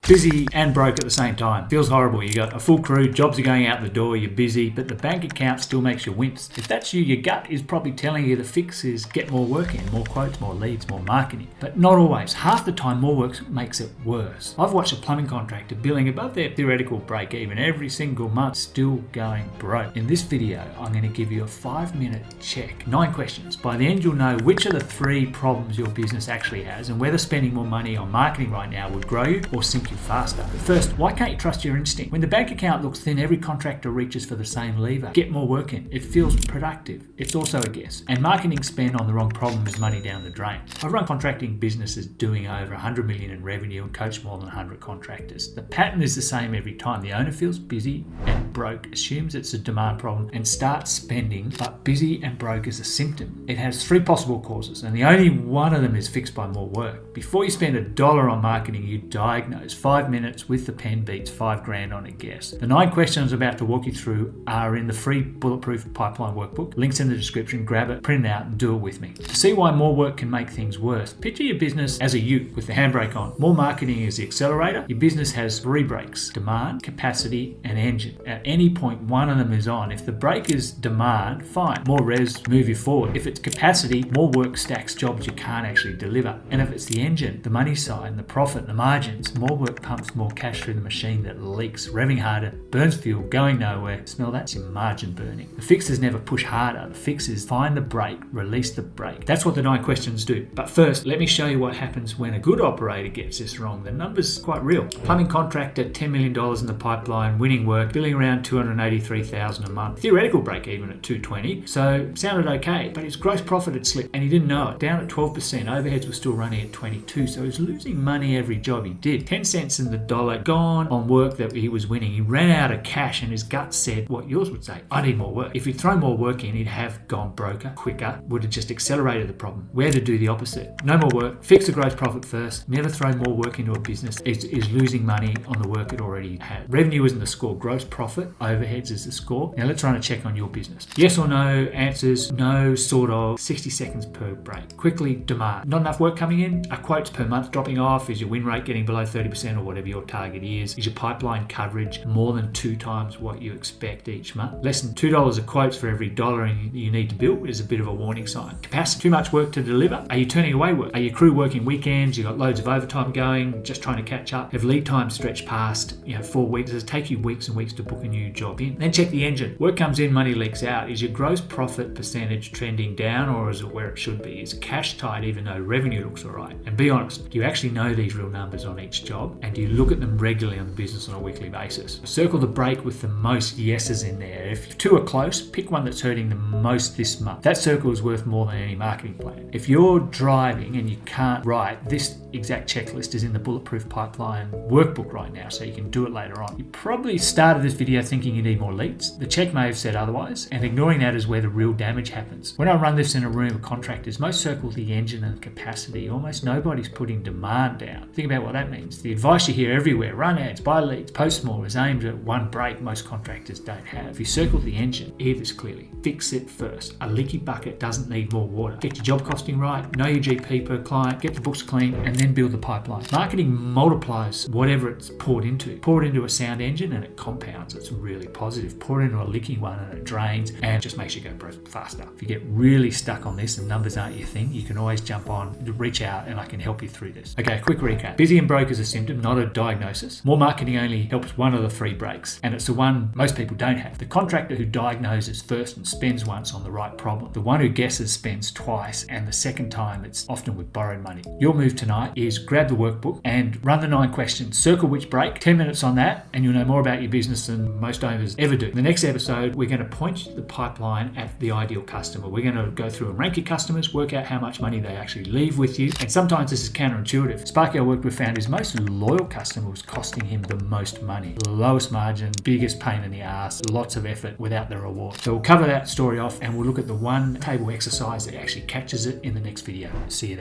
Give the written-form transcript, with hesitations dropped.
Busy and broke at the same time. Feels horrible. You got a full crew, jobs are going out the door, you're busy, but the bank account still makes you wince. If that's you, your gut is probably telling you the fix is get more work in, more quotes, more leads, more marketing. But not always. Half the time, more work makes it worse. I've watched a plumbing contractor billing above their theoretical break even every single month, still going broke. In this video, I'm going to give you a 5-minute check. 9 questions. By the end, you'll know which of the 3 problems your business actually has and whether spending more money on marketing right now would grow you or sink you faster. But first, why can't you trust your instinct? When the bank account looks thin, every contractor reaches for the same lever. Get more work in. It feels productive. It's also a guess. And marketing spend on the wrong problem is money down the drain. I've run contracting businesses doing over 100 million in revenue and coached more than 100 contractors. The pattern is the same every time. The owner feels busy and broke, assumes it's a demand problem, and starts spending, but busy and broke is a symptom. It has 3 possible causes, and the only one of them is fixed by more work. Before you spend $1 on marketing, you diagnose. 5 minutes with the pen beats $5 grand on a guess. The 9 questions I'm about to walk you through are in the free Bulletproof Pipeline workbook. Links in the description. Grab it, print it out, and do it with me. To see why more work can make things worse, picture your business as a ute with the handbrake on. More marketing is the accelerator. Your business has 3 brakes: demand, capacity, and engine. At any point, one of them is on. If the brake is demand, fine. More res move you forward. If it's capacity, more work stacks jobs you can't actually deliver. And if it's the engine, the money side, and the profit, and the margins, more work pumps more cash through the machine that leaks, revving harder, burns fuel, going nowhere. Smell that's your margin burning. The fix is never push harder. The fix is find the brake, release the brake. That's what the 9 questions do. But first, let me show you what happens when a good operator gets this wrong. The number's quite real. Plumbing contractor, $10 million in the pipeline, winning work, billing around $283,000 a month. Theoretical break even at $220, so sounded okay, but his gross profit had slipped and he didn't know it. Down at 12%, overheads were still running at 22, so he was losing money every job he did. 10 cents in the dollar gone on work that he was winning. He ran out of cash and his gut said what yours would say: I need more work. If he'd thrown more work in, he'd have gone broker quicker, would have just accelerated the problem. Where to do the opposite. No more work, fix the gross profit first, never throw more work into a business is losing money on the work it already had. Revenue isn't the score, gross profit, overheads is the score. Now let's run a check on your business. Yes or no answers: no, sort of, 60 seconds per break. Quickly, demand. Not enough work coming in? Are quotes per month dropping off? Is your win rate getting below 30% or whatever your target is? Is your pipeline coverage more than 2 times what you expect each month? Less than $2 of quotes for every dollar you need to build is a bit of a warning sign. Capacity, too much work to deliver? Are you turning away work? Are your crew working weekends? You got loads of overtime going, just trying to catch up? Have lead times stretched past 4 weeks? Does it take you weeks and weeks to book a new job in? Then check the engine. Work comes in, money leaks out. Is your gross profit percentage trending down, or is it where it should be? Is cash tight even though revenue looks all right? And be honest, do you actually know these real numbers on each job? And do you look at them regularly on the business on a weekly basis? Circle the break with the most yeses in there. If 2 are close, pick one that's hurting the most this month. That circle is worth more than any marketing plan. If you're driving and you can't write, this exact checklist is in the Bulletproof Pipeline workbook right now, so you can do it later on. You probably started this video thinking you need more leads. The check may have said otherwise, and ignoring that is where the real damage happens. When I run this in a room of contractors, most circle the engine and capacity. Almost nobody's putting demand down. Think about what that means. The advice you hear everywhere: run ads, buy leads, post more, is aimed at one break most contractors don't have. If you circle the engine, hear this clearly. Fix it first. A leaky bucket doesn't need more water. Get your job costing right, know your GP per client, get the books clean, and then build the pipeline. Marketing multiplies whatever it's poured into. Pour it into a sound engine and it compounds. It's really positive. Pour it into a leaky one and it drains and just makes you go broke faster. If you get really stuck on this and numbers aren't your thing, you can always jump on, reach out, and I can help you through this. Okay, quick recap. Busy and broke is a symptom, not a diagnosis. More marketing only helps one of the 3 breaks, and it's the one most people don't have. The contractor who diagnoses first and spends once on the right problem. The one who guesses spends twice, and the second time it's often with borrowed money. Your move tonight is grab the workbook and run the 9 questions. Circle which break, 10 minutes on that, and you'll know more about your business than most owners ever do. In the next episode, we're going to point the pipeline at the ideal customer. We're going to go through and rank your customers, work out how much money they actually leave with you, and sometimes this is counterintuitive. Sparky, I worked with, found his most loyal customer was costing him the most money. The lowest margin, biggest pain in the ass, lots of effort without the reward. So we'll cover that story off and we'll look at the 1 table exercise that actually catches it in the next video. See you there.